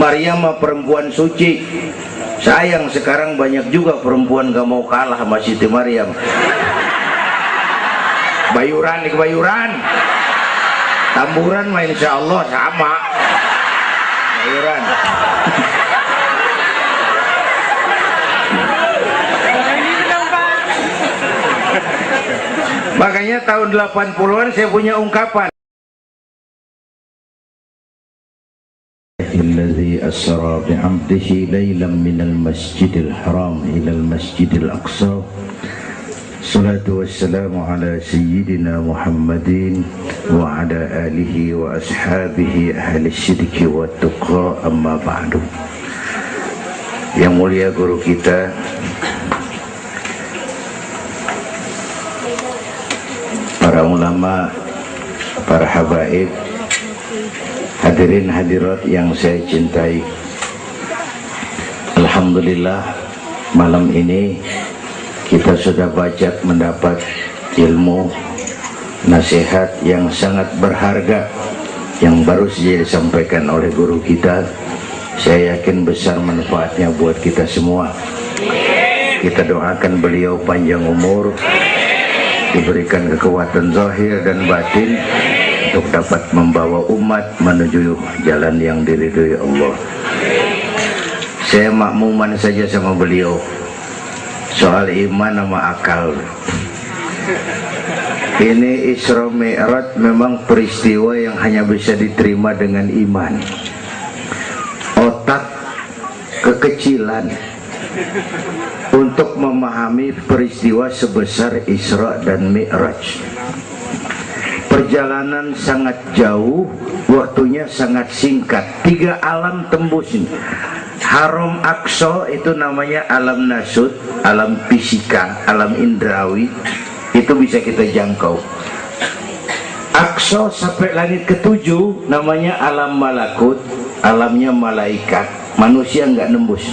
Maryam mah perempuan suci. Sayang sekarang banyak juga perempuan gak mau kalah sama Siti Maryam. Bayuran nih bayuran, tamburan mah insya Allah sama. Bayuran. Makanya tahun 80-an saya punya ungkapan. الذي أسرى بعبده ليلا من المسجد الحرام إلى المسجد الأقصى الصلاة والسلام على سيدنا محمد وعلى آله وأصحابه أهل الشرك والتقى أما بعد. Yang mulia guru kita para ulama, para habaib, hadirin hadirat yang saya cintai, alhamdulillah malam ini kita sudah banyak mendapat ilmu nasihat yang sangat berharga yang baru saja disampaikan oleh guru kita. Saya yakin besar manfaatnya buat kita semua. Kita doakan beliau panjang umur, diberikan kekuatan zahir dan batin untuk dapat membawa umat menuju jalan yang diridhoi Allah. Saya makmuman saja sama beliau soal iman sama akal. Ini Isra Mi'raj memang peristiwa yang hanya bisa diterima dengan iman. Otak kekecilan untuk memahami peristiwa sebesar Isra dan Mi'raj. Perjalanan sangat jauh, waktunya sangat singkat. 3 alam tembusin. Haram Aqsa itu namanya alam nasut, alam fisika, alam indrawi. Itu bisa kita jangkau. Aqsa sampai langit ke-7 namanya alam malakut, alamnya malaikat. Manusia nggak nembus.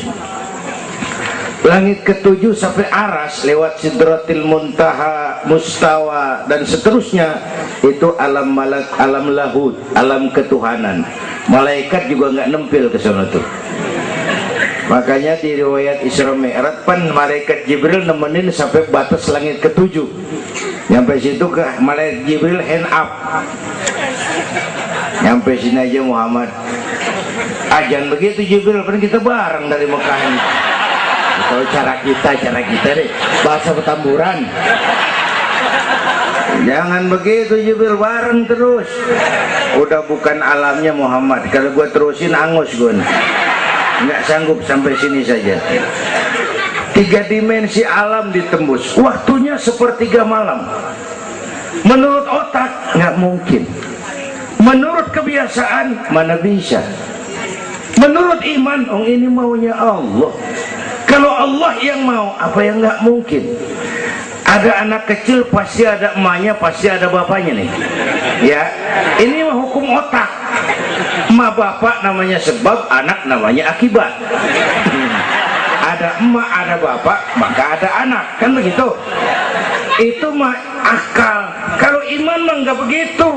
Langit ke-7 sampai aras lewat Sidratil Muntaha, Mustawa dan seterusnya itu alam malak, alam lahud, alam ketuhanan. Malaikat juga nggak nempel ke sana tuh. Makanya di riwayat Isra Mi'raj pan malaikat Jibril nemenin sampai batas langit ke-7. Nyampe situ ke malaikat Jibril hand up. Nyampe sini aja Muhammad. Jangan begitu Jibril, kan kita bareng dari Mekah ini. Kalau cara kita deh, bahasa petamburan. Jangan begitu Jibril, bareng terus. Udah bukan alamnya Muhammad. Kalau gua terusin angus gua. Nggak sanggup sampai sini saja. 3 dimensi alam ditembus. Waktunya sepertiga malam. Menurut otak nggak mungkin. Menurut kebiasaan mana bisa. Menurut iman, ini maunya Allah. Kalau Allah yang mau, apa yang nggak mungkin? Ada anak kecil pasti ada emaknya, pasti ada bapaknya nih. Ya, ini mah hukum otak. Emak bapak namanya sebab, anak namanya akibat. Ada emak, ada bapak, maka ada anak, kan begitu? Itu mah akal. Kalau iman mah nggak begitu.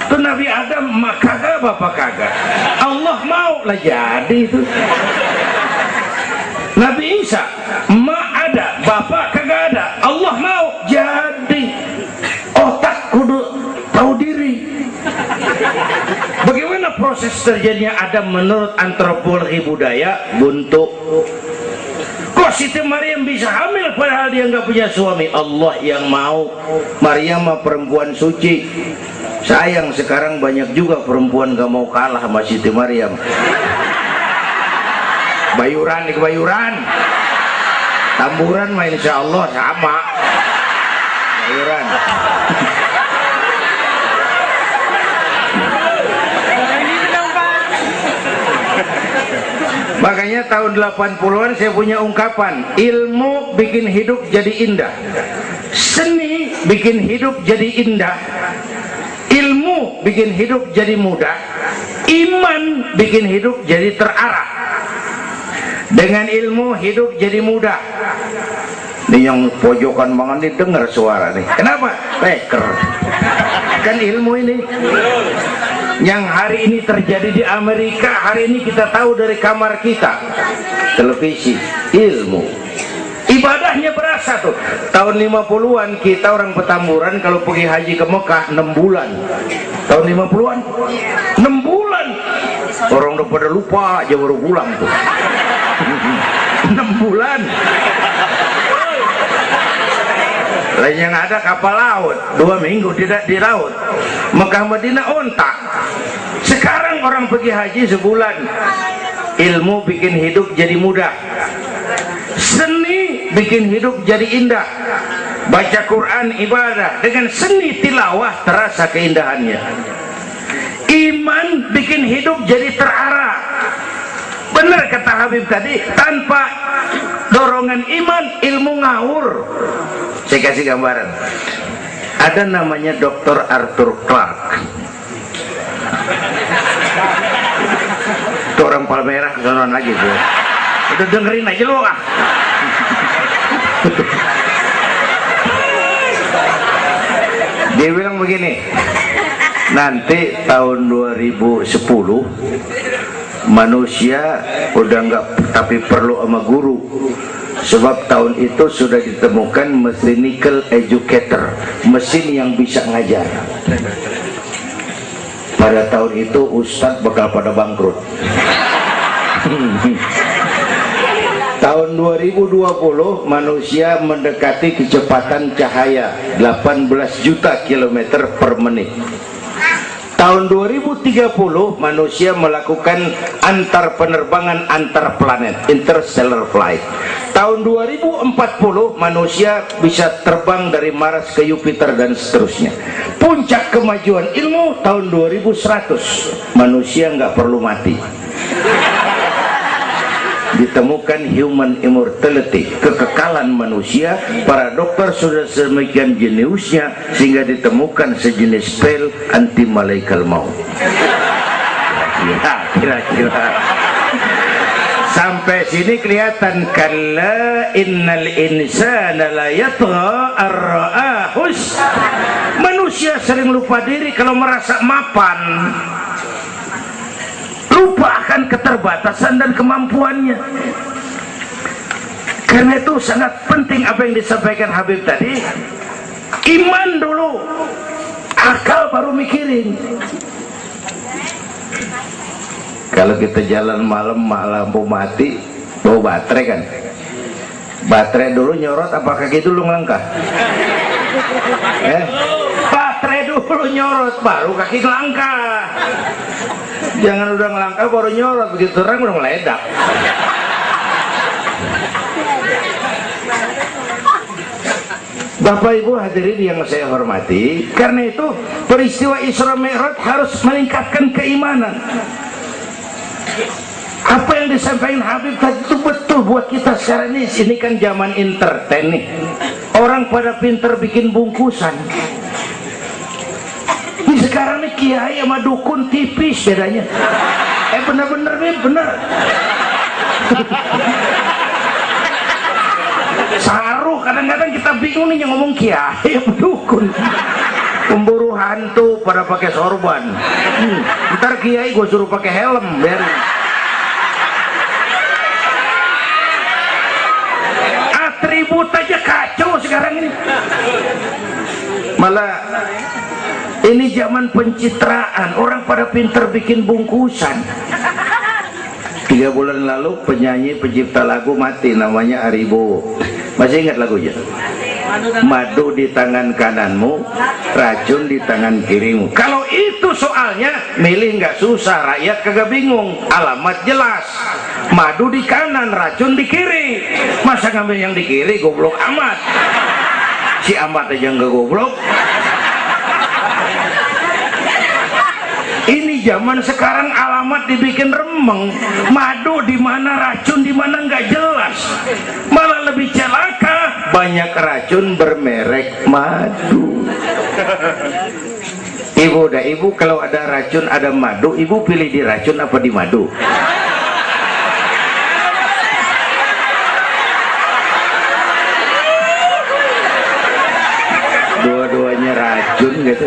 Itu Nabi Adam, emak kagak, bapak kagak. Allah mau lah jadi itu. Nabi Isa, emak ada, bapak kagak ada. Allah mau jadi. Otak kudu tahu diri. Bagaimana proses terjadinya Adam menurut antropologi budaya? Buntu. Kok Siti Maryam bisa hamil padahal dia nggak punya suami? Allah yang mau. Maryam mah perempuan suci. Sayang sekarang banyak juga perempuan gak mau kalah sama Siti Maryam. Bayuran nih bayuran, tamburan mah insya Allah sama. Bayuran. Makanya tahun 80-an saya punya ungkapan, ilmu bikin hidup jadi indah, seni bikin hidup jadi indah, ilmu bikin hidup jadi mudah, iman bikin hidup jadi terarah. Dengan ilmu hidup jadi mudah. Ini yang pojokan banget nih dengar suara nih. Kenapa? Peker. Kan ilmu ini. Yang hari ini terjadi di Amerika, hari ini kita tahu dari kamar kita. Televisi, ilmu. Ibadahnya berasa tuh. Tahun 50-an kita orang Petamburan kalau pergi haji ke Mekah 6 bulan. Tahun 50-an 6 bulan. Orang udah pada lupa aja baru pulang tuh. 6 bulan. Lain yang ada kapal laut 2 minggu tidak di laut. Mekah Madinah ontak. Sekarang orang pergi haji sebulan. Ilmu bikin hidup jadi mudah, seni bikin hidup jadi indah. Baca Quran ibadah, dengan seni tilawah terasa keindahannya. Iman bikin hidup jadi terarah. Benar kata Habib tadi, tanpa dorongan iman ilmu ngawur. Saya kasih gambaran. Ada namanya Dr. Arthur Clarke. Itu orang Palmerah kesonoan lagi tuh. Udah dengerin aja lo ah. Dia bilang begini, nanti tahun 2010 manusia udah nggak tapi perlu sama guru, sebab tahun itu sudah ditemukan mechanical educator, mesin yang bisa ngajar. Pada tahun itu ustadz bakal pada bangkrut. Tahun 2020 manusia mendekati kecepatan cahaya 18 juta kilometer per menit. Tahun 2030 manusia melakukan antar penerbangan antar planet, interstellar flight. Tahun 2040 manusia bisa terbang dari Mars ke Jupiter dan seterusnya. Puncak kemajuan ilmu tahun 2100 manusia nggak perlu mati. Ditemukan human immortality, kekekalan manusia. Para dokter sudah sedemikian jeniusnya sehingga ditemukan sejenis pil anti malaikal maut. Ya, kira-kira sampai sini kelihatan. Kalla innal insana la yatgha ar-ra'ahus. Manusia sering lupa diri kalau merasa mapan, lupa akan keterbatasan dan kemampuannya. Karena itu sangat penting apa yang disampaikan Habib tadi. Iman dulu, akal baru mikirin. Kalau kita jalan malam lampu mati, bawa baterai kan, baterai dulu nyorot apa kaki dulu ngelangkah? Baterai dulu nyorot baru kaki ngelangkah. Jangan udah ngelangkah baru nyorot, begitu terang udah meledak. Bapak Ibu hadirin yang saya hormati, karena itu peristiwa Isra Mi'raj harus meningkatkan keimanan. Apa yang disampaikan Habib tadi itu betul buat kita sekarang ini. Ini kan zaman entertain nih. Orang pada pinter bikin bungkusan. Ini sekarang nih kiai sama dukun tipis bedanya. Bener-bener nih, bener. Saruh, kadang-kadang kita bingung nih yang ngomong kiai sama dukun. Pemburu hantu pada pakai sorban. Ntar kiai gue suruh pakai helm biar. Atribut aja kacau sekarang ini. Malah ini zaman pencitraan, orang pada pinter bikin bungkusan. 3 bulan lalu penyanyi pencipta lagu mati, namanya Aribo. Masih ingat lagunya? Madu di tangan kananmu, racun di tangan kirimu. Kalau itu soalnya milih nggak susah, rakyat kagak bingung, alamat jelas. Madu di kanan, racun di kiri. Masa ngambil yang di kiri, goblok amat. Si amat aja nggak goblok. Ini zaman sekarang alamat dibikin remeng, madu di mana, racun di mana nggak jelas. Malah lebih celaka, banyak racun bermerek madu. Ibu kalau ada racun ada madu, ibu pilih di racun apa di madu? Dua-duanya racun gitu.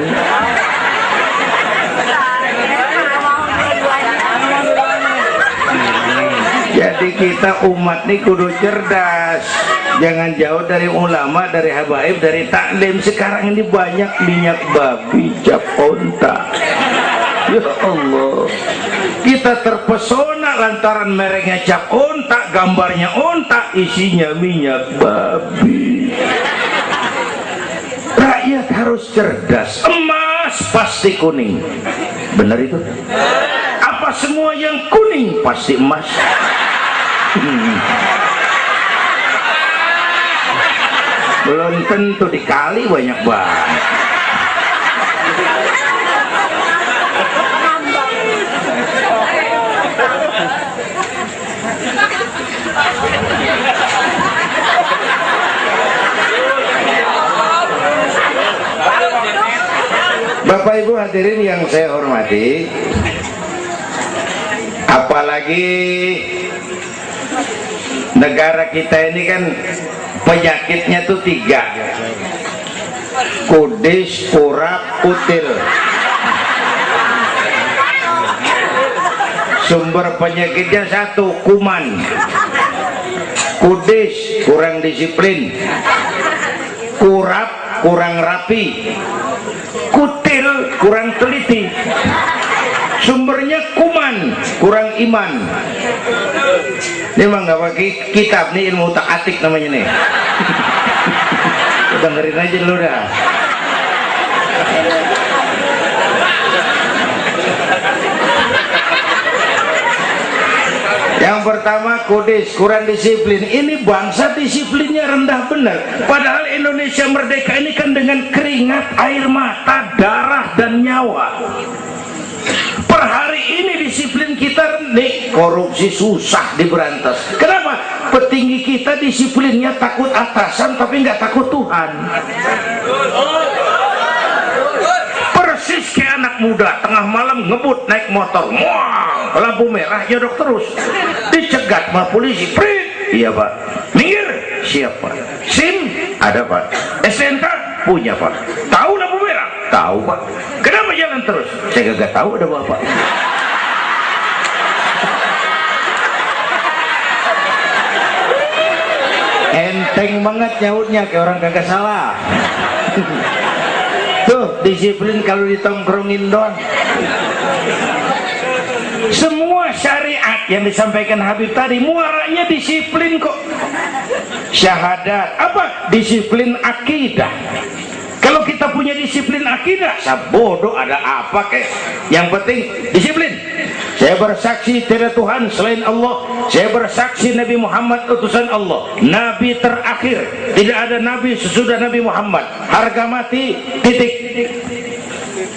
Jadi kita umat nih kudu cerdas, jangan jauh dari ulama, dari habaib, dari taklim. Sekarang ini banyak minyak babi, cap onta. Ya Allah, kita terpesona lantaran mereknya cap onta, gambarnya onta, isinya minyak babi. Rakyat harus cerdas. Emas pasti kuning, benar itu? Apa semua yang kuning pasti emas? Belum tentu, dikali banyak banget. Bapak Ibu hadirin yang saya hormati, apalagi negara kita ini kan penyakitnya tuh 3: kudis, kurap, kutil. Sumber penyakitnya 1, kuman. Kudis, kurang disiplin. Kurap, kurang rapi. Kutil, kurang teliti. Sumbernya kuman, kurang iman. Ini mah nggak pakai kitab nih, ilmu tak atik namanya nih. Dengerin aja dulu dah. Yang pertama kudis, kurang disiplin. Ini bangsa disiplinnya rendah benar. Padahal Indonesia merdeka ini kan dengan keringat, air mata, darah dan nyawa. Per hari ini disiplin kita rendah, korupsi susah diberantas. Kenapa? Petinggi kita disiplinnya takut atasan tapi nggak takut Tuhan. Persis kayak anak muda tengah malam ngebut naik motor, wah, lampu merah nyodok terus, dicegat sama polisi. Prit, iya pak. Minggir, siapa? SIM ada pak. SNK punya pak. Tahu lampu merah? Tahu pak. Kenapa jalan terus? Saya gak tahu, ada bapak. Enteng banget nyautnya, kayak orang kagak salah. Tuh disiplin kalau ditongkrongin doang. Semua syariat yang disampaikan Habib tadi muaranya disiplin kok. Syahadat apa? Disiplin akidah. Kalau kita punya disiplin akidah, sabodo ada apa kek? Yang penting disiplin. Saya bersaksi tidak Tuhan selain Allah. Saya bersaksi Nabi Muhammad utusan Allah, Nabi terakhir. Tidak ada Nabi sesudah Nabi Muhammad. Harga mati, titik.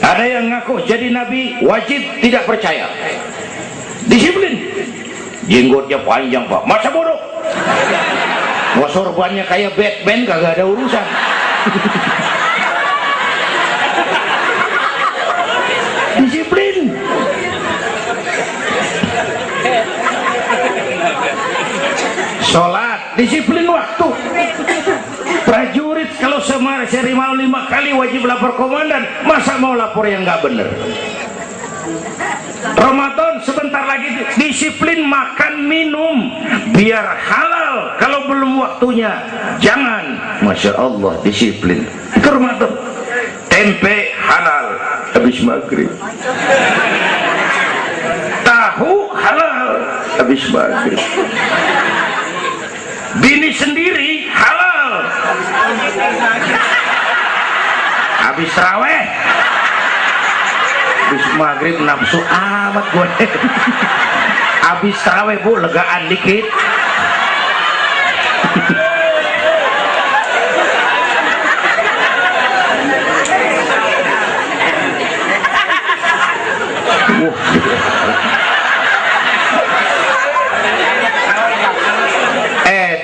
Ada yang ngaku jadi Nabi, wajib tidak percaya. Disiplin. Jenggotnya panjang pak, masa bodoh. Mau sorbannya kayak Batman, kagak ada urusan. Disiplin. Sholat, disiplin waktu. Prajurit kalau sehari mau 5 kali wajib lapor komandan, masa mau lapor yang nggak bener? Ramadan sebentar lagi, disiplin makan minum biar halal. Kalau belum waktunya jangan. Masya Allah, disiplin. Itu Ramadan. Tempe halal habis maghrib, tahu halal habis maghrib, bini sendiri halal habis raweh, habis maghrib nafsu amat gue. Habis raweh bu, legaan dikit.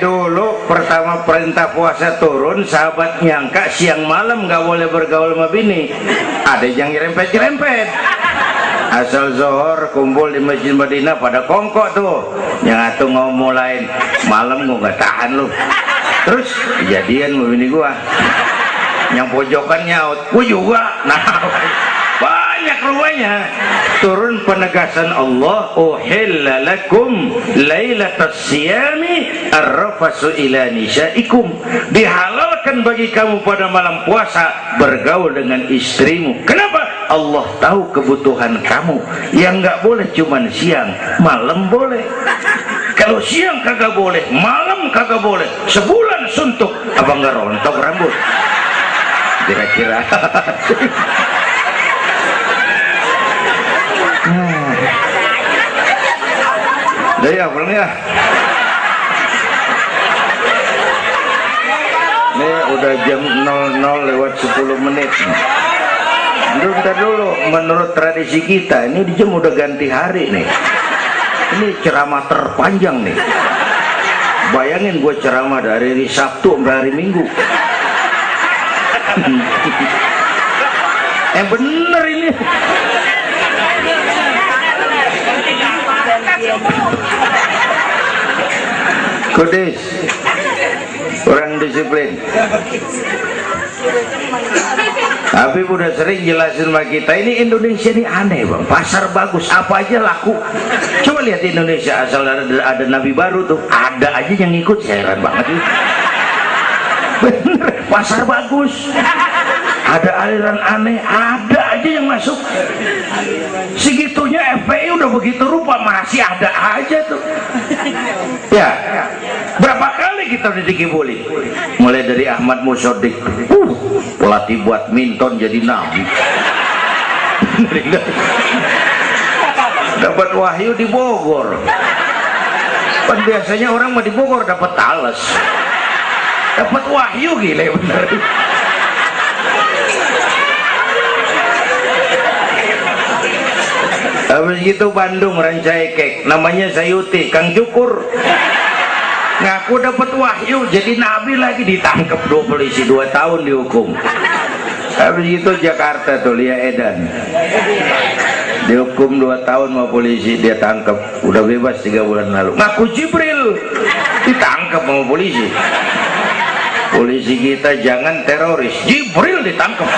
Dulu pertama perintah puasa turun, sahabat nyangka siang malam nggak boleh bergaul sama bini. Ada yang nyerempet-nyerempet. Asal zohor kumpul di Masjid Madinah pada kongkok tuh. Yang atuh ngomong lain, malam gua nggak tahan lu. Terus kejadian sama bini gua. Yang pojokan nyaut, gua juga. Nah, banyak rupanya. turun penegasan Allah, uhilla lakum lailatas siyami arrafasu ila nisaikum, dihalalkan bagi kamu pada malam puasa bergaul dengan istrimu. Kenapa? Allah tahu kebutuhan kamu. Yang nggak boleh cuman siang, malam boleh. Kalau siang kagak boleh, malam kagak boleh, sebulan suntuk, apa nggak rontok rambut? Kira-kira. Dari apa nih ya? Ini udah jam 00:10. Bentar dulu, menurut tradisi kita ini di jam udah ganti hari nih. Ini ceramah terpanjang nih. Bayangin gue ceramah dari hari Sabtu sampai hari Minggu. Bener ini. Kudis, orang disiplin. Tapi udah sering jelasin sama kita, ini Indonesia ini aneh bang, pasar bagus apa aja laku. Coba lihat Indonesia, asal ada nabi baru tuh ada aja yang ngikut, heran banget. Bener, pasar bagus, ada aliran aneh, ada aja yang masuk. Segitunya FPI udah begitu rupa, masih ada aja tuh. Ya, berapa kali kita dikibuli, mulai dari Ahmad Musodik, pelatih badminton jadi nabi. Dapat wahyu di Bogor. Kan biasanya orang mah di Bogor dapat tales, dapat wahyu, gila bener. Habis itu Bandung Rancaikek, namanya Sayuti, Kang Cukur, ngaku dapat wahyu jadi nabi lagi, ditangkap 2 polisi 2 tahun dihukum. Habis itu Jakarta tuh Lia Edan dihukum 2 tahun sama polisi, dia tangkap, udah bebas 3 bulan lalu. Ngaku Jibril ditangkap sama polisi. Polisi kita jangan teroris, Jibril ditangkap.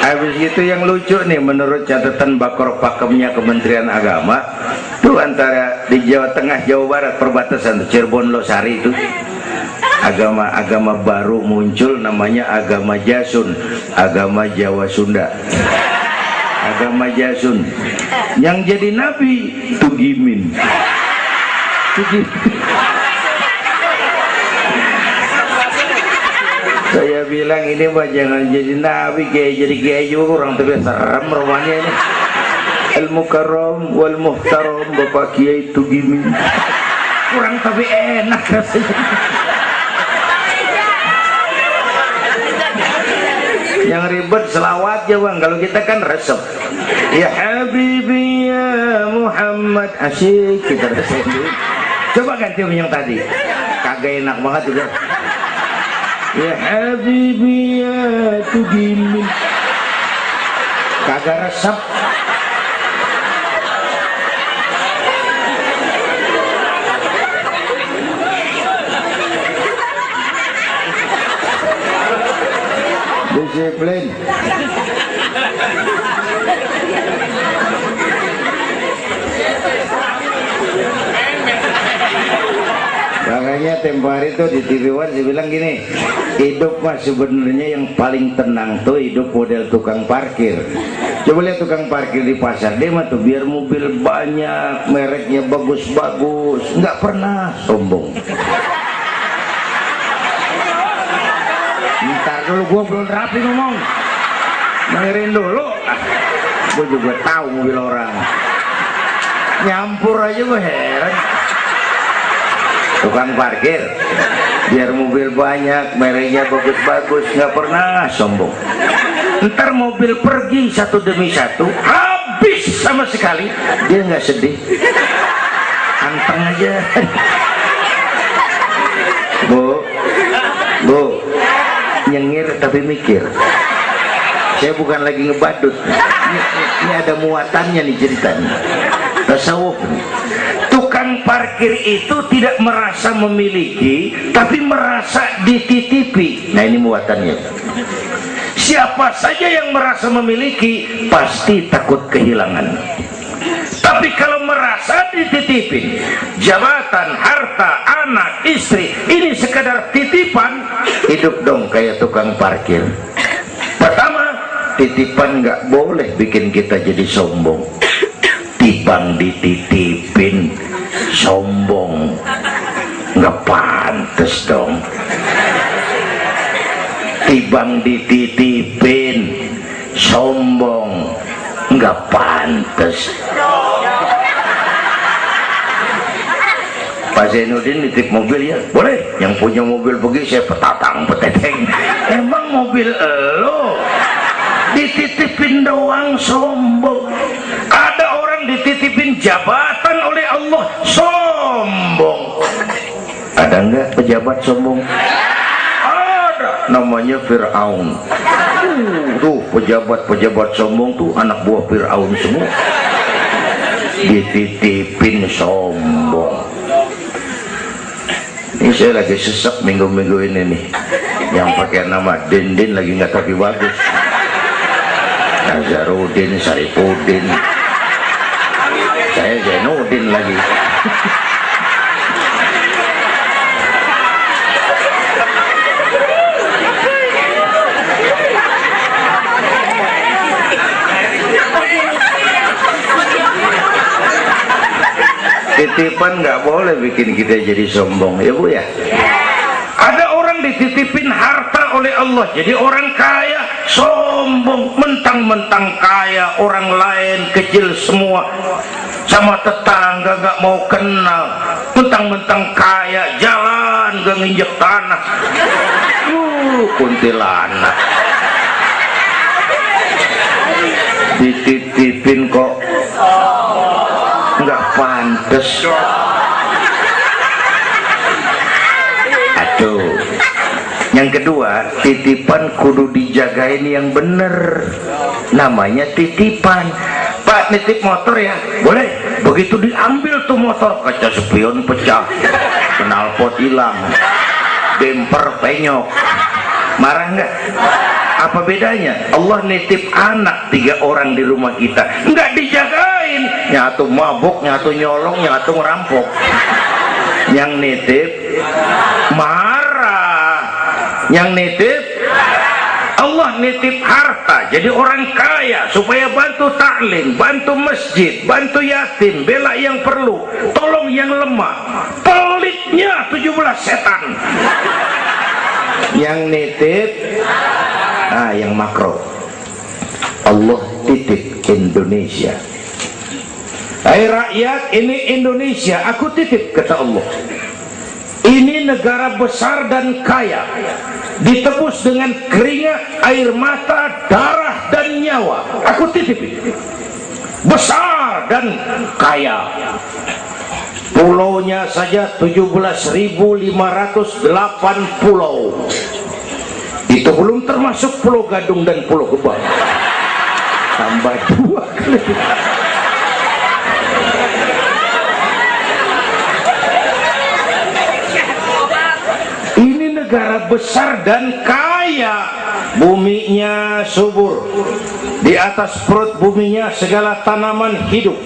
Habis itu yang lucu nih, menurut catatan Bakor Pakemnya Kementerian Agama tuh, antara di Jawa Tengah Jawa Barat perbatasan Cirebon Losari itu agama baru muncul, namanya agama Jasun, agama Jawa Sunda. Agama Jasun yang jadi nabi Tugimin. Saya bilang ini mah jangan jadi nabi, kayak jadi kiai juga orang tapi serem rumahnya ini. Al Mukarram wal Muhtaram Bapak Kiai Tugimin, kurang tapi enak rasanya. Yang ribet selawat ya bang, kalau kita kan resep. Ya Habibi ya Muhammad, asyik kita resep. Coba ganti yang tadi, kagak enak banget udah. Ya Habibi ya Tugimin, kagak resep. Disiplin. Makanya tempo hari tuh di TV One saya bilang gini, hidup mah sebenarnya yang paling tenang tuh hidup model tukang parkir. Coba lihat tukang parkir di pasar, dia mah tuh biar mobil banyak, mereknya bagus-bagus, nggak pernah sombong. Ntar dulu, gua belum rapi ngomong, dengerin dulu. Gua juga tahu mobil orang, nyampur aja gua heran. Tukang parkir biar mobil banyak, mereknya bagus-bagus, nggak pernah sombong. Ntar mobil pergi satu demi satu, habis sama sekali, dia nggak sedih, anteng aja. Bu, nyengir tapi mikir. Saya bukan lagi ngebadut. Ini ada muatannya nih ceritanya. Tasawuf. Tukang parkir itu tidak merasa memiliki, tapi merasa dititipi. Nah ini muatannya. Siapa saja yang merasa memiliki pasti takut kehilangan. Tapi kalau merasa dititipin, jabatan, harta, anak, istri, ini sekadar titipan, hidup dong kayak tukang parkir. Pertama, titipan nggak boleh bikin kita jadi sombong. Tibang dititipin sombong, nggak pantes dong. Tibang dititipin sombong, nggak pantes. Pak Zainuddin nitip mobil ya, boleh. Yang punya mobil begitu saya petatang peteteng. Emang mobil lo dititipin doang sombong. Ada orang dititipin jabatan oleh Allah sombong. Ada nggak pejabat sombong? Ada, namanya Fir'aun. Tuh pejabat-pejabat sombong tuh anak buah Fir'aun semua. Dititipin sombong. Ini saya lagi sesek minggu-minggu ini nih. Yang pakai nama Dindin lagi nggak tapi bagus. Nazarudin, Saripudin, saya Zainuddin lagi. Titipan nggak boleh bikin kita jadi sombong, ya Bu ya. Ada orang dititipin harta oleh Allah, jadi orang kaya sombong, mentang-mentang kaya, orang lain kecil semua, sama tetangga nggak mau kenal, mentang-mentang kaya, jalan gak nginjek tanah. Kuntilanak dititipin kok nggak pantes. Aduh. Yang kedua, titipan kudu dijagain yang bener. Namanya titipan. Pak nitip motor ya, boleh. Begitu diambil tuh motor, kaca spion pecah, knalpot hilang, bemper penyok, marah nggak? Apa bedanya? Allah nitip anak 3 orang di rumah kita, nggak dijagain, nyatu mabuk, nyatu nyolong, nyatu ngerampok. Yang nitip marah, yang nitip Allah nitip harta, jadi orang kaya supaya bantu taklim, bantu masjid, bantu yatim, bela yang perlu, tolong yang lemah. Pelitnya 17 setan. Yang nitip yang makro, Allah titip Indonesia. Hai rakyat, ini Indonesia aku titip, kata Allah. Ini negara besar dan kaya, ditebus dengan keringat, air mata, darah dan nyawa. Aku titip besar dan kaya. Pulaunya saja 17.508 pulau. Itu belum termasuk Pulau Gadung dan Pulau Gebang. Tambah 2 kali. Ini negara besar dan kaya. Buminya subur. Di atas perut buminya segala tanaman hidup.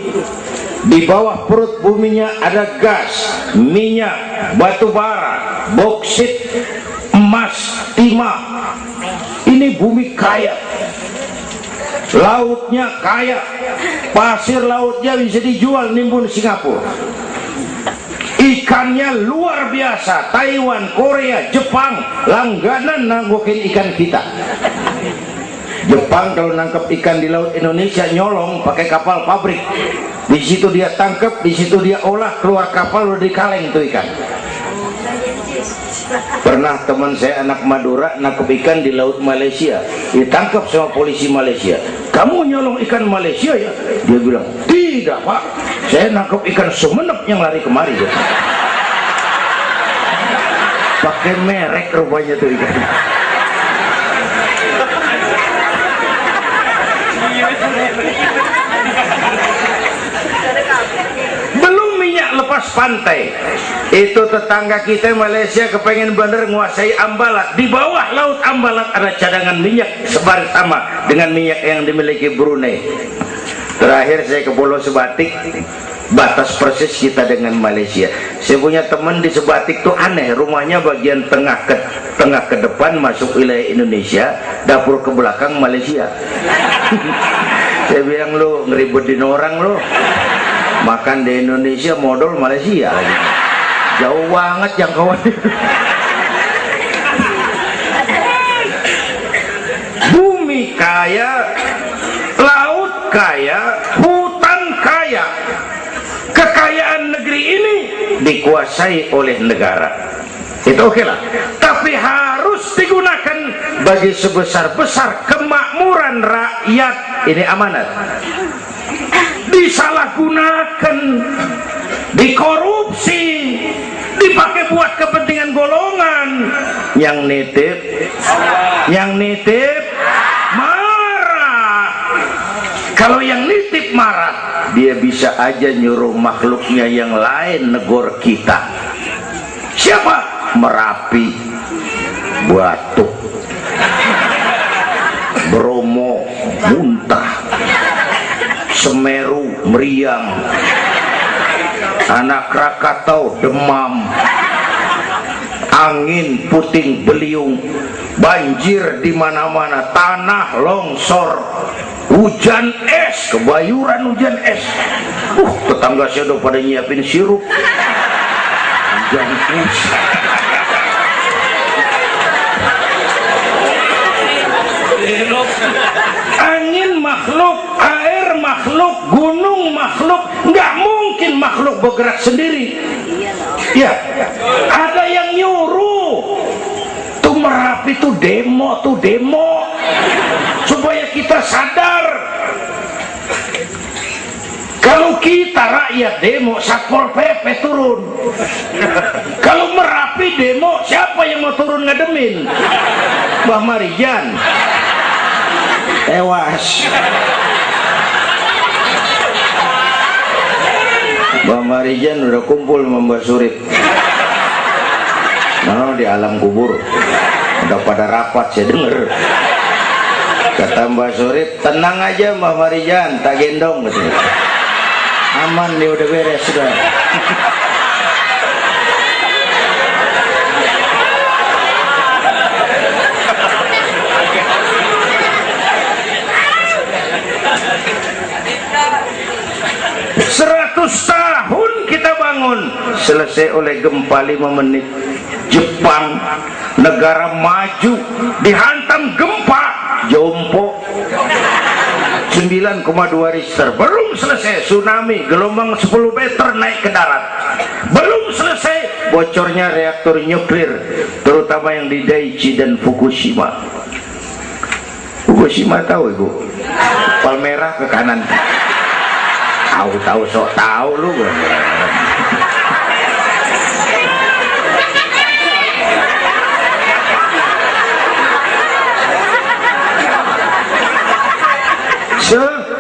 Di bawah perut buminya ada gas, minyak, batu bara, boksit, emas, timah. Ini bumi kaya. Lautnya kaya. Pasir lautnya bisa dijual nimbun Singapura. Ikannya luar biasa. Taiwan, Korea, Jepang langganan nanggukin ikan kita. Jepang kalau nangkep ikan di laut Indonesia nyolong pakai kapal pabrik. Di situ dia tangkap, di situ dia olah, keluar kapal udah dikaleng tuh ikan. Pernah teman saya anak Madura nangkep ikan di laut Malaysia, ditangkap sama polisi Malaysia. Kamu nyolong ikan Malaysia ya? Dia bilang, tidak Pak, saya nangkep ikan Sumenep yang lari kemari ya. Pakai merek rupanya tuh ikan. pantai. Itu tetangga kita Malaysia kepengen bener nguasai Ambalat. Di bawah laut Ambalat ada cadangan minyak sebaris sama dengan minyak yang dimiliki Brunei. Terakhir saya ke Pulau Sebatik, batas persis kita dengan Malaysia. Saya punya teman di Sebatik tuh aneh, rumahnya bagian tengah ke depan masuk wilayah Indonesia, dapur ke belakang Malaysia. Saya bilang, lu ngeribetin orang lu, makan di Indonesia modal Malaysia lagi, jauh banget jangkauannya. Bumi kaya, laut kaya, hutan kaya. Kekayaan negeri ini dikuasai oleh negara. Itu oke lah. Tapi harus digunakan bagi sebesar-besar kemakmuran rakyat. Ini amanat. Disalahgunakan, dikorupsi, dipakai buat kepentingan golongan. Yang nitip marah. Kalau yang nitip marah, dia bisa aja nyuruh makhluknya yang lain negor kita. Siapa? Merapi, Batuk, Bromo muntah, Semeru meriang, Anak Krakatau demam, angin puting beliung, banjir di mana-mana, tanah longsor, hujan es, kebayuran hujan es. Tetangga saya udah pada nyiapin sirup hujan es. Angin makhluk, air makhluk, gunung makhluk. Nggak mungkin makhluk bergerak sendiri. Ya, ada yang nyuruh. Tuh Merapi tuh demo supaya kita sadar. Kalau kita rakyat demo, Satpol PP turun. Kalau Merapi demo, siapa yang mau turun ngademin? Mbah Marijan tewas. Mbah Marijan udah kumpul sama Mbah Surip. Nah, di alam kubur udah pada rapat, saya denger. Kata Mbah Surip, tenang aja Mbah Marijan, tak gendong gitu. Aman nih, udah beres sudah. 100 tahun kita bangun, selesai oleh gempa 5 menit. Jepang, negara maju, dihantam gempa, jompo 9,2 Richter. Belum selesai tsunami, gelombang 10 meter naik ke darat. Belum selesai bocornya reaktor nuklir, terutama yang di Daiichi dan Fukushima. Fukushima tahu ibu? Palmerah ke kanan. Tahu sok tahu lu.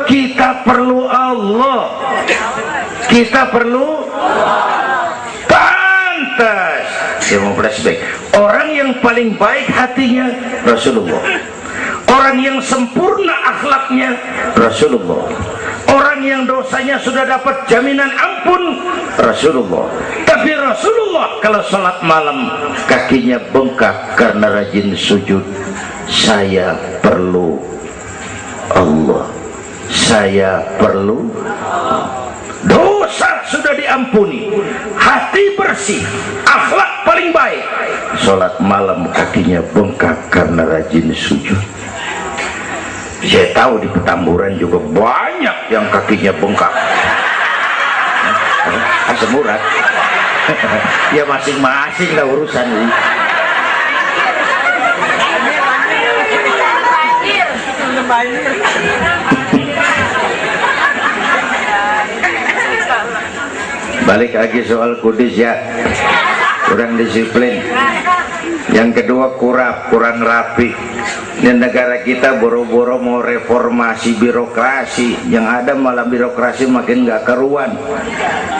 Kita perlu Allah. Kita perlu pantas. Saya mau flashback. Orang yang paling baik hatinya Rasulullah. Orang yang sempurna akhlaknya Rasulullah. Orang yang dosanya sudah dapat jaminan ampun Rasulullah. Tapi Rasulullah kalau sholat malam kakinya bengkak karena rajin sujud. Saya perlu Allah. Saya perlu dosa sudah diampuni, hati bersih, akhlak paling baik. Sholat malam kakinya bengkak karena rajin sujud. Saya tahu di Petamburan juga banyak yang kakinya bengkak. Asam urat. Ya masing-masing lah urusan ini. Balik lagi soal kudus ya, kurang disiplin. Yang kedua kurang rapi. Di negara kita boro-boro mau reformasi birokrasi, yang ada malah birokrasi makin gak karuan.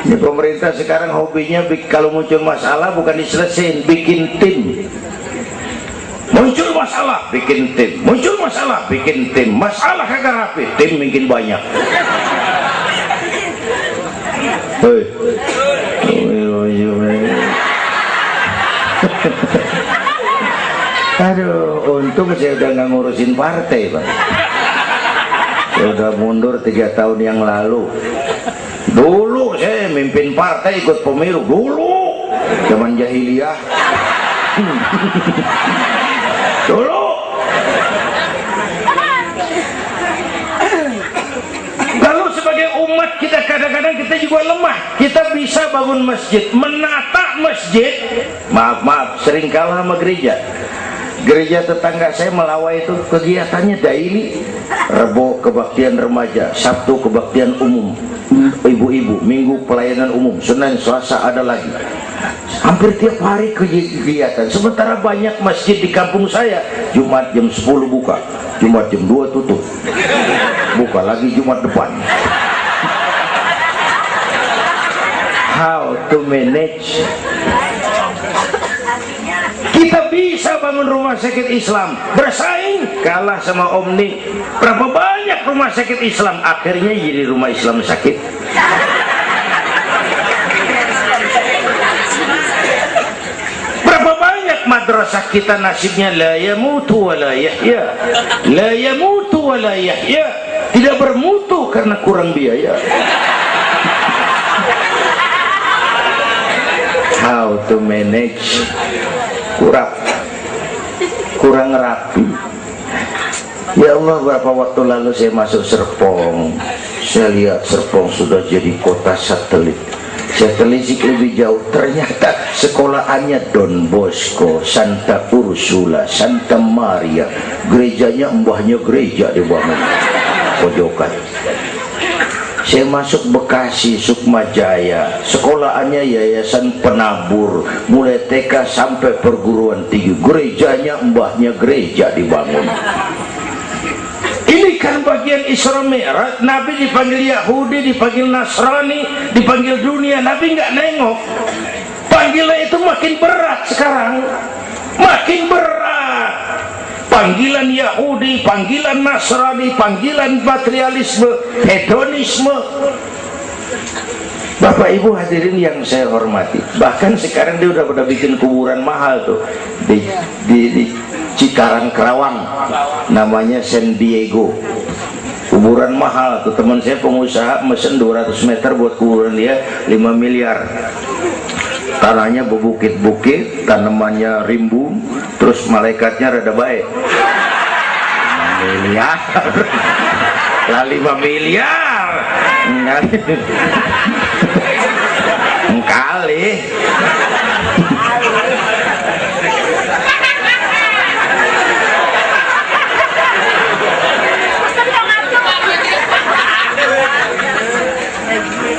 Ini pemerintah sekarang hobinya kalau muncul masalah bukan diselesain, bikin tim. Muncul masalah, bikin tim. Muncul masalah, bikin tim. Masalah kagak rapi, tim makin banyak. Hei. Aduh, untung saya udah nggak ngurusin partai, Pak. Saya udah mundur 3 tahun yang lalu. Dulu saya mimpin partai, ikut pemilu dulu, zaman jahiliyah. Dulu. Lalu sebagai umat kita kadang-kadang kita juga lemah. Kita bisa bangun masjid, menata masjid. Maaf, sering kalah sama gereja. Gereja tetangga saya Melawai itu kegiatannya daily. Rebo kebaktian remaja, Sabtu kebaktian umum, ibu-ibu, Minggu pelayanan umum, Senin Selasa ada lagi. Hampir tiap hari kegiatan. Sementara banyak masjid di kampung saya, Jumat jam 10 buka, Jumat jam 2 tutup, buka lagi Jumat depan. How to manage? Kita bisa bangun rumah sakit Islam, bersaing, kalah sama Omni. Berapa banyak rumah sakit Islam akhirnya jadi rumah Islam sakit. Berapa banyak madrasah kita nasibnya la yamutu wa la yahya, la yamutu wa la yahya, tidak bermutu karena kurang biaya. How to manage? Kurang rapi. Ya Allah, berapa waktu lalu saya masuk Serpong, saya lihat Serpong sudah jadi kota satelit. Saya telisik lebih jauh, ternyata sekolahannya Don Bosco, Santa Ursula, Santa Maria, gerejanya mbahnya gereja di bawah pojokan. Saya masuk Bekasi, Sukmajaya, sekolahannya Yayasan Penabur, mulai TK sampai perguruan tinggi, gerejanya mbahnya gereja dibangun. Ini kan bagian Isra Mi'raj. Nabi dipanggil Yahudi, dipanggil Nasrani, dipanggil dunia, Nabi nggak nengok. Panggilan itu makin berat sekarang, makin berat. Panggilan Yahudi, panggilan Nasrani, panggilan materialisme, hedonisme. Bapak Ibu hadirin yang saya hormati, bahkan sekarang dia udah pada bikin kuburan mahal tuh di Cikarang Kerawang, namanya San Diego. Kuburan mahal tuh, teman saya pengusaha mesen 200 meter buat kuburan dia 5 miliar. Tanahnya berbukit-bukit, tanamannya rimbun, terus malaikatnya rada baik. 5 miliar lah, 5 miliar kali.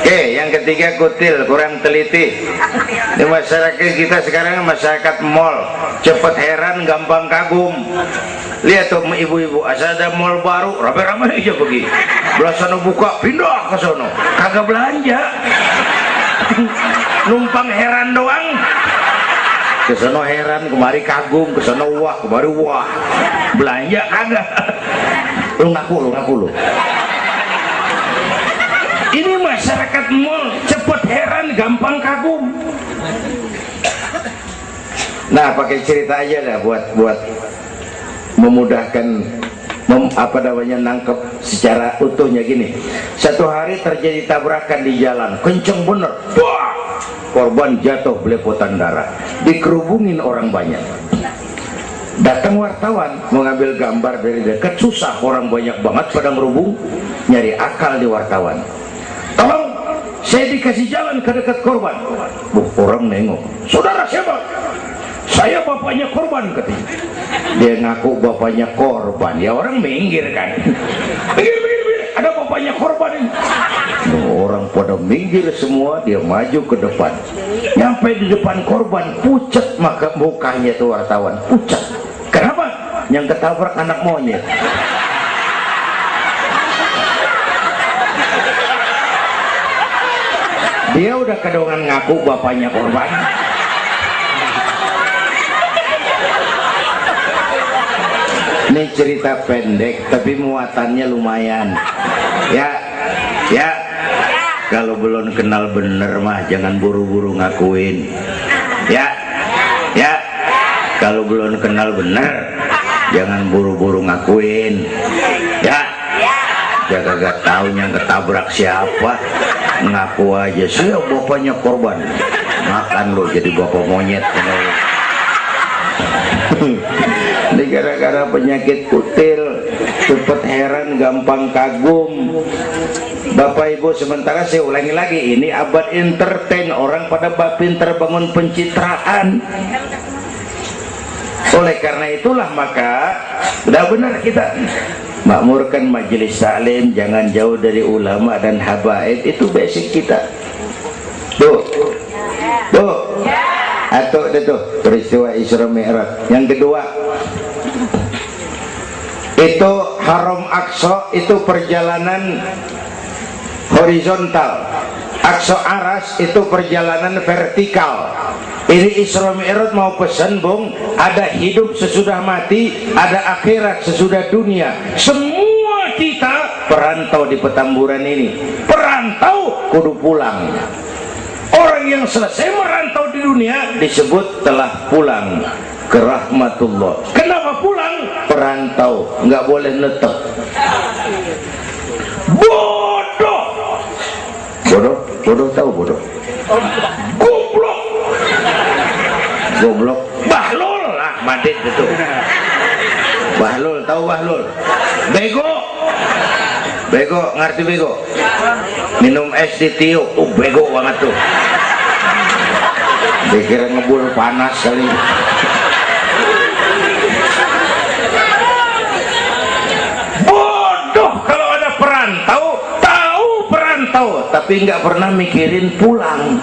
Oke, yang ketiga kutil, kurang teliti. Di masyarakat kita sekarang masyarakat mall, cepet heran, gampang kagum. Lihat tuh ibu-ibu, asal ada mall baru, rame-rame aja pergi. Belah sana buka, pindah ke sono, kagak belanja. Numpang heran doang. Ke sono heran, kemari kagum, ke sono wah, kemari wah. Belanja kagak. Lu ngaku lu. Ini masyarakat mall, cepet heran, gampang kagum. Nah, pakai cerita aja lah buat memudahkan nangkep secara utuhnya gini. Satu hari terjadi tabrakan di jalan, kenceng bener. Wah! Korban jatuh belepotan darah, dikerubungin orang banyak. Datang wartawan mengambil gambar dari dekat, susah, orang banyak banget pada ngerubung, nyari akal di wartawan. Tolong, saya dikasih jalan ke dekat korban. Orang nengok, saudara siapa? Saya bapaknya korban, katanya. Dia ngaku bapaknya korban, ya orang minggir kan. Minggir, ada bapaknya korban ini. Orang pada minggir semua, dia maju ke depan. Nyampe di depan korban, pucat maka mukanya tuh wartawan, pucat. Kenapa? yang ketabrak anak monyet. Dia udah kedongan ngaku bapaknya korban. Ini cerita pendek tapi muatannya lumayan. Ya, kalau belum kenal bener mah jangan buru-buru ngakuin. Ya, kalau belum kenal bener jangan buru-buru ngakuin. Ya, kagak tahu yang ketabrak siapa, ngaku aja saya bapaknya korban. Makan lo jadi bapak monyet. Ini gara-gara penyakit kutil, cepet heran, gampang kagum. Bapak Ibu, sementara saya ulangi lagi, ini abad entertain, orang pada pinter bangun pencitraan. Oleh karena itulah maka udah benar kita makmurkan majelis taklim, jangan jauh dari ulama dan habaib, itu basic kita. Tuh. Atau itu peristiwa Isra Mi'raj. Yang kedua, itu Haram Aqsa, itu perjalanan horizontal. Aqsa Aras itu perjalanan vertikal. Ini Isra Mi'raj mau pesan, Bung, ada hidup sesudah mati, ada akhirat sesudah dunia. Semua kita perantau di Petamburan ini. Perantau kudu pulang. Orang yang selesai merantau di dunia disebut telah pulang ke rahmatullah. Kenapa pulang? Perantau, nggak boleh netep. Bodoh tahu bodoh? Goblok, bahlul lah, madit itu. Bahlul, tahu bahlul? Bego, ngerti bego? Minum es ditiup, bego banget tuh. Dikira ngebul panas kali. Bodoh kalau ada perantau, tahu perantau, tapi nggak pernah mikirin pulang.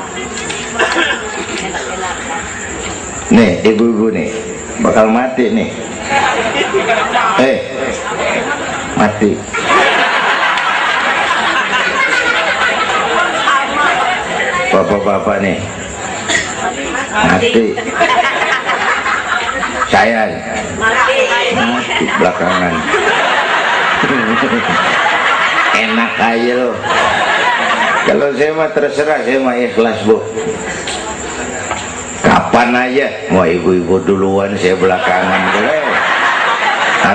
Nih, ibu-ibu nih, bakal mati nih. Mati. Bapak-bapak nih mati. Saya mati belakangan. Enak aja loh. Kalau saya mah terserah, saya mah ikhlas, Bu. Kapan aja, mau ibu-ibu duluan, saya belakangan, boleh.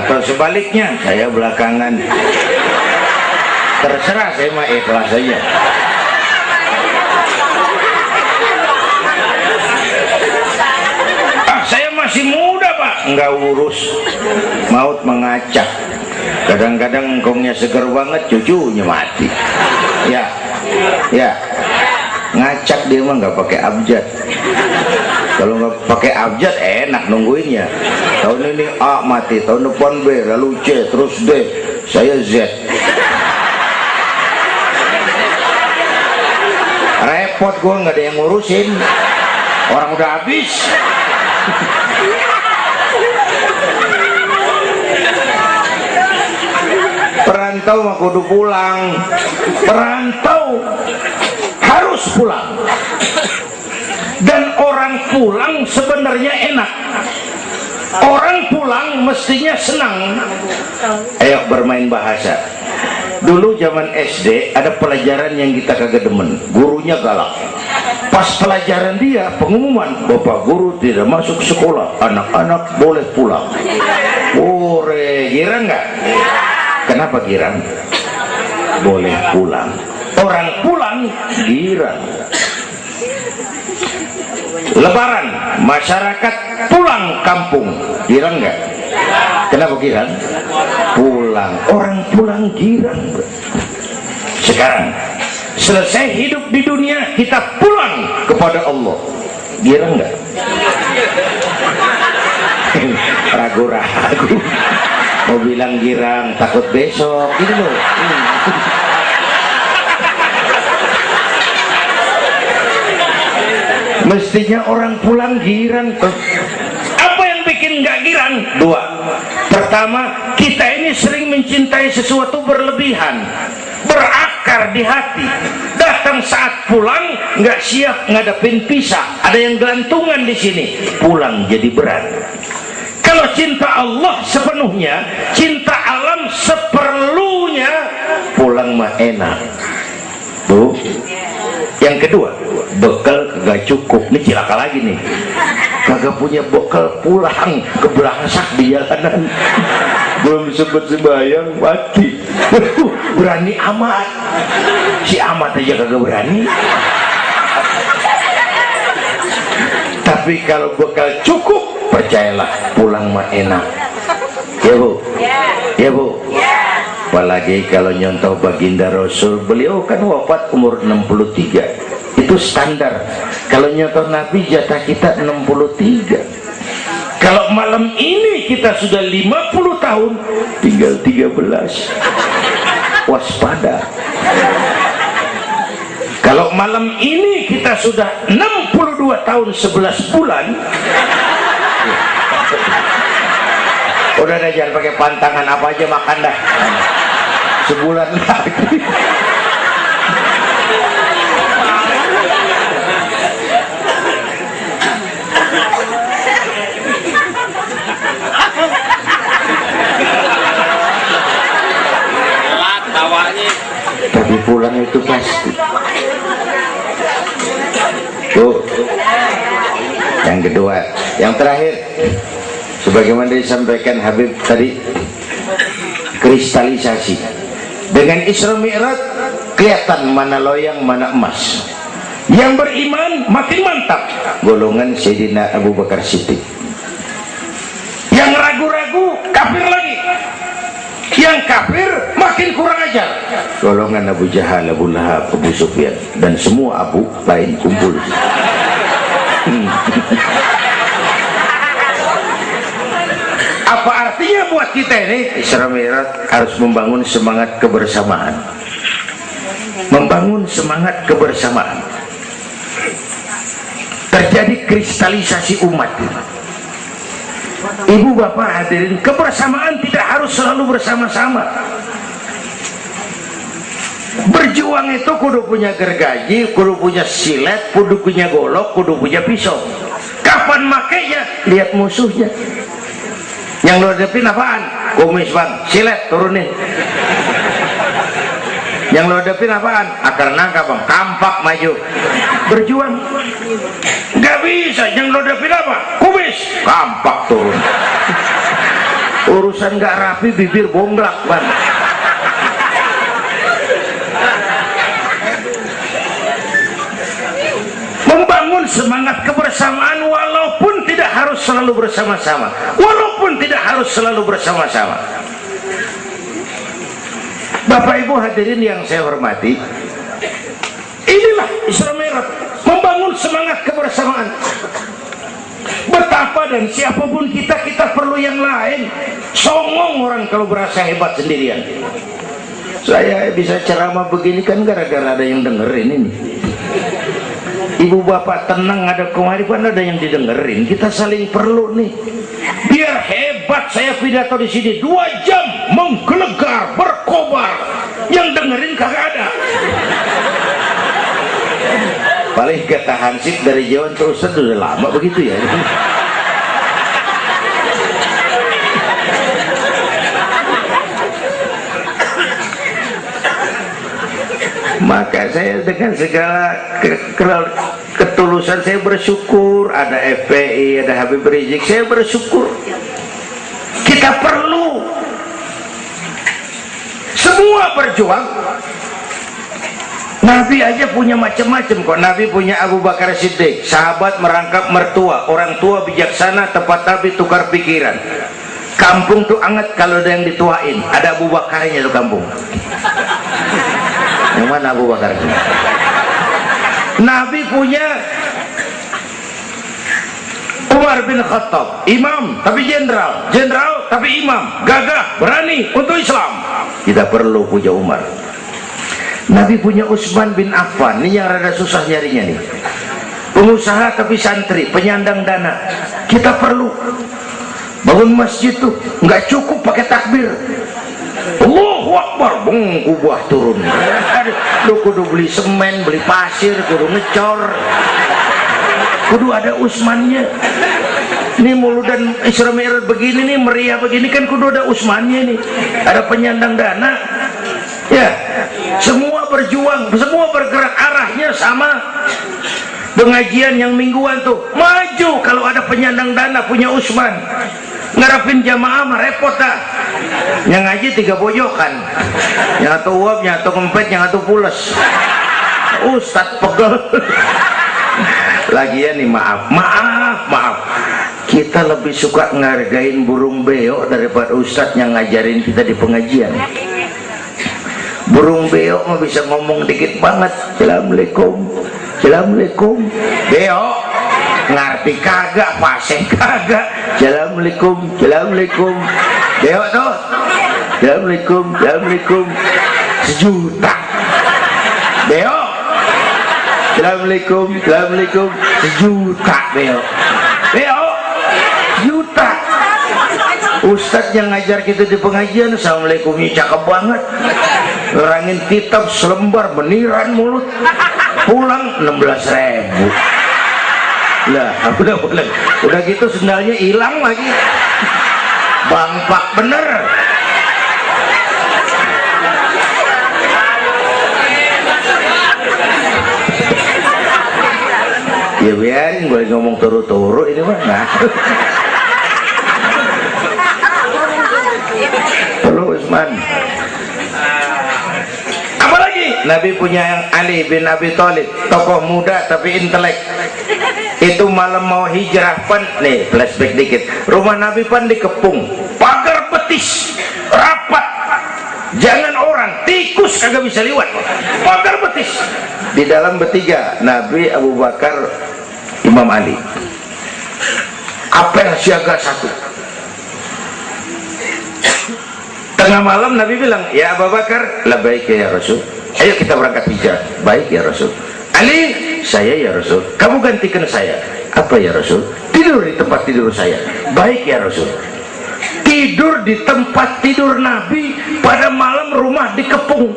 Atau sebaliknya, saya belakangan. Terserah, saya mah ikhlas aja. Masih muda, Pak, nggak urus, maut mengacak. Kadang-kadang engkongnya seger banget, cucunya mati. Ya, ngacak dia mah nggak pakai abjad. Kalau nggak pakai abjad enak nungguinnya. Tahun ini A mati, tahun depan B, lalu C, terus D, saya Z. Repot, gua nggak ada yang ngurusin, orang udah habis. Perantau mah kudu pulang. Perantau harus pulang. Dan orang pulang sebenarnya enak. Orang pulang mestinya senang. Ayo bermain bahasa. Dulu zaman SD ada pelajaran yang kita kagak demen, gurunya galak. Pas pelajaran dia pengumuman, Bapak guru tidak masuk sekolah, anak-anak boleh pulang. Girang nggak? Kenapa girang? Boleh pulang. Orang pulang girang. Lebaran, masyarakat pulang kampung, girang nggak? Kenapa girang? Pulang. Orang pulang girang. Sekarang selesai hidup di dunia, kita pulang kepada Allah, girang nggak? Ragu-ragu, mau bilang girang, takut besok gitu loh. Mestinya orang pulang girang tuh. Apa yang bikin nggak girang? Datang dua. Pertama, kita ini sering mencintai sesuatu berlebihan, berakar di hati. Datang saat pulang nggak siap ngadepin pisah, ada yang gelantungan di sini, pulang jadi berat. Kalau cinta Allah sepenuhnya, cinta alam seperlunya, pulang mah enak. Tuh. Yang kedua, bekal kagak cukup. Ini cilaka lagi nih. Kagak punya bekal, pulang kebelangsak di jalanan. Belum sempat sembahyang mati. Berani amat. Si amat aja kagak berani. Tapi kalau bekal cukup, percayalah pulang mah enak. Ya Bu? Ya Bu? Apalagi kalau nyontoh baginda Rasul, beliau kan wafat umur 63, itu standar. Kalau nyontoh Nabi, jatah kita 63. Kalau malam ini kita sudah 50 tahun, tinggal 13. Waspada. Kalau malam ini kita sudah 62 tahun 11 bulan, udah deh, jangan pakai pantangan, apa aja makan dah. Sebulan lagi. Tapi pulang itu pasti. Tuh. Yang kedua, yang terakhir, sebagaimana disampaikan Habib tadi, kristalisasi. Dengan Isra Mi'raj kelihatan mana loyang mana emas. Yang beriman makin mantap, golongan Sayyidina Abu Bakar Siddiq. Yang ragu-ragu kafir lagi. Yang kafir makin kurang ajar, golongan Abu Jahal, Abu Lahab, Abu Sufyan, dan semua Abu lain kumpul. Apa artinya buat kita ini? Isra Mi'raj harus membangun semangat kebersamaan, membangun semangat kebersamaan. Terjadi kristalisasi umat. Ibu bapak hadirin, kebersamaan tidak harus selalu bersama-sama. Berjuang itu kudu punya gergaji, kudu punya silet, kudu punya golok, kudu punya pisau. Kapan makainya? Lihat musuhnya. Yang lo hadapin apaan? Kumis bang, silet turunin. Yang lo hadapin apaan? Akar nangka bang, kampak maju. Berjuang nggak bisa. Yang lo hadapin apa? Kumis, kampak turun. Urusan nggak rapi, bibir bonglak bang. Membangun semangat kebersamaan walaupun tidak harus selalu bersama-sama, walaupun tidak harus selalu bersama-sama. Bapak Ibu hadirin yang saya hormati, inilah Isra Mi'raj, membangun semangat kebersamaan. Betapa dan siapapun kita, kita perlu yang lain. Songong orang kalau berasa hebat sendirian. Saya bisa ceramah begini kan gara-gara ada yang dengerin ini. Ibu bapak tenang, ada kearifan, ada yang didengerin. Kita saling perlu nih. Biar hebat saya pidato di sini 2 jam menggelegar, berkobar. Yang dengerin kagak ada. Paling kata Hansip dari Jawa terus udah lama begitu ya. Maka saya dengan segala ketulusan saya bersyukur ada FPI, ada Habib Rizik, saya bersyukur. Kita perlu semua berjuang. Nabi aja punya macam-macam kok. Nabi punya Abu Bakar Siddiq, sahabat merangkap mertua, orang tua bijaksana, tepat tapi tukar pikiran. Kampung tuh anget kalau ada yang dituain. Ada Abu Bakarnya tuh kampung. Yang mana Abu Bakar? Nabi punya Umar bin Khattab, imam tapi jenderal, jenderal tapi imam, gagah, berani untuk Islam. Kita perlu punya Umar. Nabi punya Utsman bin Affan, ini yang rada susah nyarinya nih. Pengusaha tapi santri, penyandang dana. Kita perlu. Bangun masjid tuh nggak cukup pakai takbir, Allahu Akbar, kubah turun. Lu kudu beli semen, beli pasir, kudu ngecor, kudu ada usmannya. Ini muludan Isra Mi'raj begini nih, meriah begini kan kudu ada usmannya nih, ada penyandang dana. Ya, semua berjuang, semua bergerak, arahnya sama. Pengajian yang mingguan tuh maju kalau ada penyandang dana, punya usman. Ngarapin jamaah mah repot dah. Yang ngaji 3 pojokan, yang satu uap, yang satu kempet, yang satu pules. Ustadz pegel. Lagian nih, maaf, kita lebih suka ngargain burung beo daripada ustadz yang ngajarin kita di pengajian. Burung beo mah bisa ngomong dikit banget, assalamualaikum, assalamualaikum. Beo ngerti kagak, fasih kagak, assalamualaikum, assalamualaikum. Beo tuh assalamualaikum, assalamualaikum, 1 juta. Beo assalamualaikum, assalamualaikum, 1 juta. Beo juta. Ustadz yang ngajar kita di pengajian, assalamualaikumnya cakep banget, ngerangin kitab selembar, beniran mulut, pulang 16.000. Lah udah gitu sendalnya hilang lagi, bangpak bener. Ya biarin, boleh ngomong turu-turu ini mah. Nah. Halo Usman. Apalagi Nabi punya yang Ali bin Abi Thalib, tokoh muda tapi intelek. Itu malam mau hijrah pan, nih flashback dikit. Rumah Nabi pan dikepung, pagar betis, rapat. Jangan orang, tikus kagak bisa liwat. Pagar betis. Di dalam bertiga, Nabi, Abu Bakar, Imam Ali. Apel siaga 1. Tengah malam Nabi bilang, ya Abu Bakar, labbaik ya Rasul, ayo kita berangkat hijrah. Baik ya Rasul. Ali, saya ya Rasul, kamu gantikan saya. Apa ya Rasul? Tidur di tempat tidur saya. Baik ya Rasul. Tidur di tempat tidur Nabi pada malam rumah dikepung.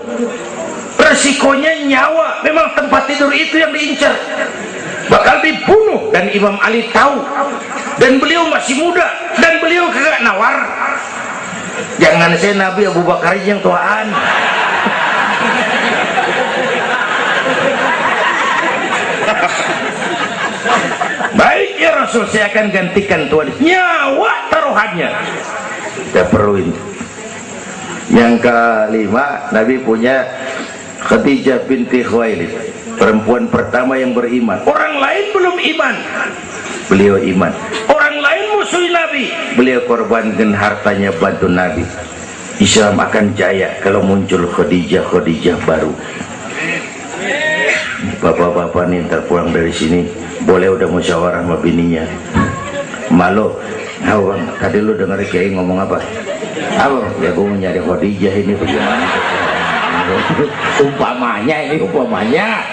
Resikonya nyawa, memang tempat tidur itu yang diincar, bakal dibunuh, dan Imam Ali tahu, dan beliau masih muda, dan beliau kagak nawar. Jangan saya Nabi, Abu Bakar yang tuaan. Baik ya Rasul, saya akan gantikan tuan, nyawa taruhannya. Kita perluin. Yang kelima, Nabi punya Khadijah binti Khuwailid, perempuan pertama yang beriman. Orang lain belum iman, beliau iman. Orang lain musuh Nabi, beliau korbankan hartanya bantu Nabi. Islam akan jaya kalau muncul Khadijah baru. Bapak-bapak nih ntar pulang dari sini boleh udah musyawarah sama bininya. Malu, bang, tadi lu denger Kiai ngomong apa? Apa? Ya gue mau nyari Khadijah ini bagaimana? Umpamanya ini, umpamanya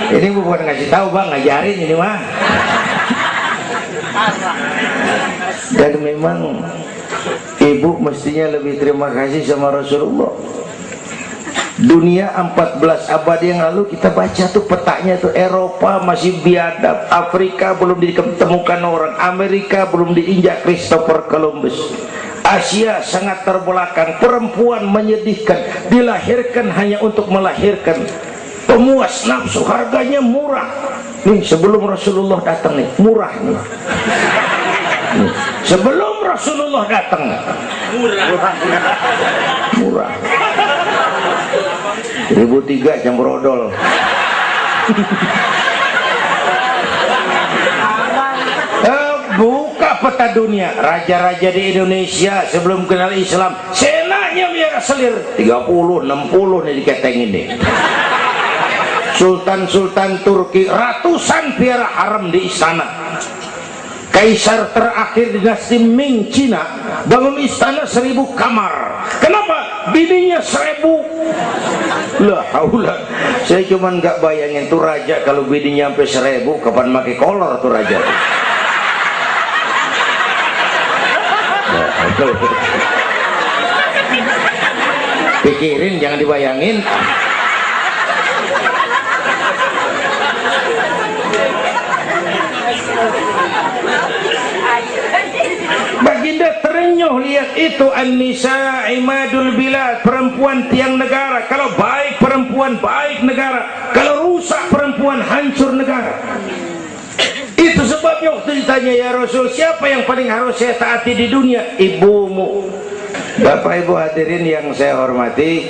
ini bukan ngasih tahu bang, ngajarin ini mah. Dan memang ibu mestinya lebih terima kasih sama Rasulullah. Dunia 14 abad yang lalu kita baca tuh petanya tuh, Eropa masih biadab, Afrika belum ditemukan orang, Amerika belum diinjak Christopher Columbus, Asia sangat terbelakang, perempuan menyedihkan, dilahirkan hanya untuk melahirkan, pemuas nafsu, harganya murah. Nih sebelum Rasulullah datang nih, murah nih. Nih, sebelum Rasulullah datang, murah. 1003 campur odol. Buka peta dunia, raja-raja di Indonesia sebelum kenal Islam, senanya biar selir 30, 60 nih diketengin nih. Sultan-sultan Turki ratusan piara haram di istana. Kaisar terakhir dinasti Ming Cina bangun istana 1000 kamar. Kenapa? bininya 1000. Lah haula, saya cuman nggak bayangin tuh raja kalau bininya sampai 1000, kapan pakai kolor tuh raja. Pikirin, jangan dibayangin. Baginda terenyuh lihat itu. An-nisa imadul bilad, perempuan tiang negara. Kalau baik perempuan, baik negara. Kalau rusak perempuan, hancur negara. Itu sebabnya waktu ditanya, ya Rasul, siapa yang paling harus saya taati di dunia? Ibumu. Bapak Ibu hadirin yang saya hormati,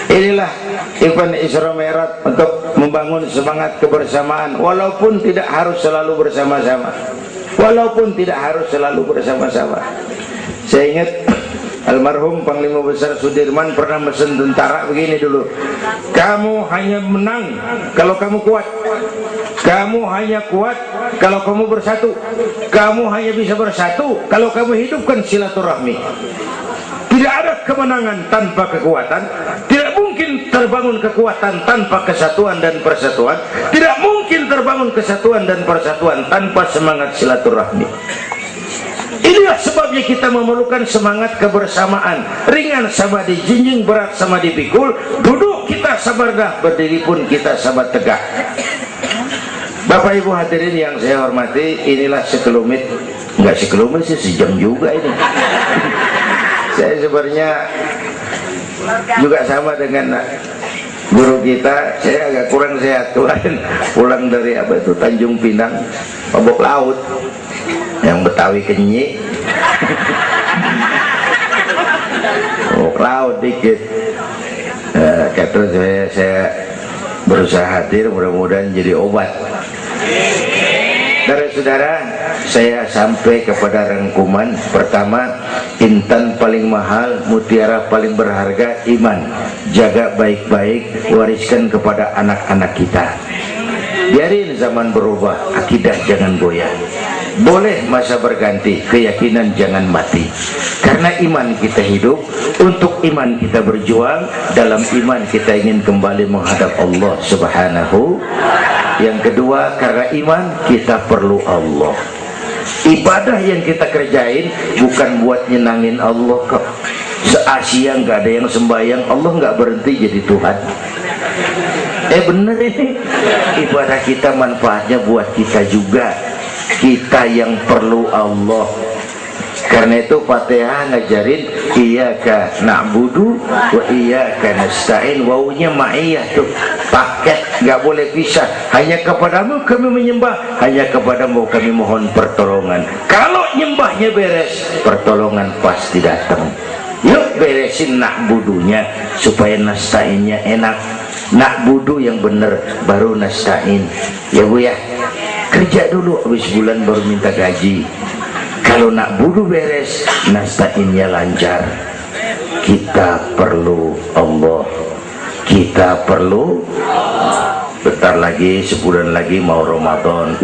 inilah event Isra Mi'raj untuk membangun semangat kebersamaan, walaupun tidak harus selalu bersama-sama. Walaupun tidak harus selalu bersama-sama. Saya ingat almarhum Panglima Besar Sudirman pernah mesen tentara begini dulu, kamu hanya menang kalau kamu kuat, kamu hanya kuat kalau kamu bersatu, kamu hanya bisa bersatu kalau kamu hidupkan silaturahmi. Tidak ada kemenangan tanpa kekuatan, tidak mungkin terbangun kekuatan tanpa kesatuan dan persatuan, tidak mungkin terbangun kesatuan dan persatuan tanpa semangat silaturahmi. Inilah sebabnya kita memerlukan semangat kebersamaan. Ringan sama dijinjing, berat sama dipikul. Duduk kita sabar dah, berdiri pun kita sabar tegak. Bapak Ibu hadirin yang saya hormati, inilah sekelumit, enggak sekelumit sih, sejam juga ini. Saya sebenarnya juga sama dengan guru kita, saya agak kurang sehat kemarin pulang dari Tanjung Pinang, mabok laut yang Betawi kenyi. Mabok laut dikit. Kata saya berusaha hadir, mudah-mudahan jadi obat. Saudara-saudara, saya sampai kepada rangkuman pertama. Intan paling mahal, mutiara paling berharga, iman. Jaga baik-baik, wariskan kepada anak-anak kita. Biarin zaman berubah, akidah jangan goyah. Boleh masa berganti, keyakinan jangan mati. Karena iman kita hidup, untuk iman kita berjuang. Dalam iman kita ingin kembali menghadap Allah Subhanahu. Yang kedua, karena iman kita perlu Allah. Ibadah yang kita kerjain bukan buat nyenangin Allah kok. Se-Asia nggak ada yang sembahyang, Allah nggak berhenti jadi Tuhan. Bener ini. Ibadah kita manfaatnya buat kita juga. Kita yang perlu Allah. Karena itu Fatihah ngajarin iyyaka na'budu wa iyyaka nasta'in. Wawunya ma'iyah tuh, paket, nggak boleh pisah. Hanya kepadamu kami menyembah, hanya kepadamu kami mohon pertolongan. Kalau nyembahnya beres, pertolongan pasti datang. Yuk beresin na'budunya supaya nasta'innya enak. Na'budu yang bener, baru nasta'in. Ya Bu ya, kerja dulu, habis bulan baru minta gaji. Kalau nak budu beres, nasta'innya lancar. Kita perlu Allah. Kita perlu. Bentar lagi, sebulan lagi mau Ramadan.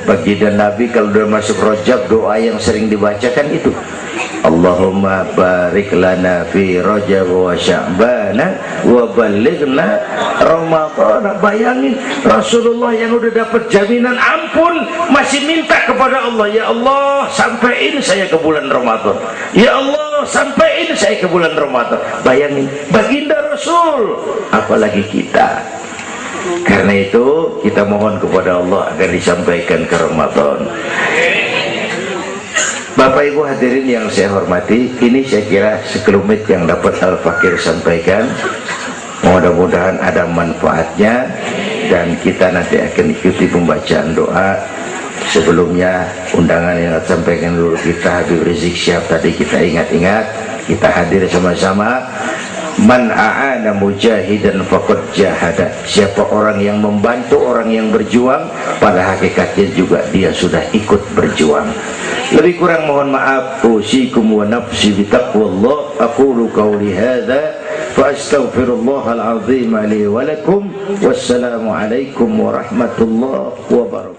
Baginda Nabi kalau udah masuk Rajab, doa yang sering dibacakan itu, Allahumma barik lana fi Rajab wa Sya'bana wa balighna Ramadan. Bayangin Rasulullah yang udah dapat jaminan ampun masih minta kepada Allah, ya Allah sampaiin saya ke bulan Ramadan, ya Allah sampaiin saya ke bulan Ramadan. Bayangin baginda Rasul, apalagi kita. Karena itu kita mohon kepada Allah agar disampaikan ke Ramadan. Bapak Ibu hadirin yang saya hormati, ini saya kira sekelumit yang dapat Al-Fakir sampaikan. Mudah-mudahan ada manfaatnya, dan kita nanti akan ikuti pembacaan doa. Sebelumnya undangan yang sampaikan dulu kita, Habib Rizik Syihab tadi kita ingat-ingat, kita hadir sama-sama. Man a'ana mujahidan faqad jahada. Siapa orang yang membantu orang yang berjuang, pada hakikatnya juga dia sudah ikut berjuang. Lebih kurang mohon maaf. Usikum wa nafsi bitaqwallah. Aqulu qawli hadza fa astaghfirullahal azim li wa lakum. Wassalamu alaikum warahmatullahi wabarakatuh.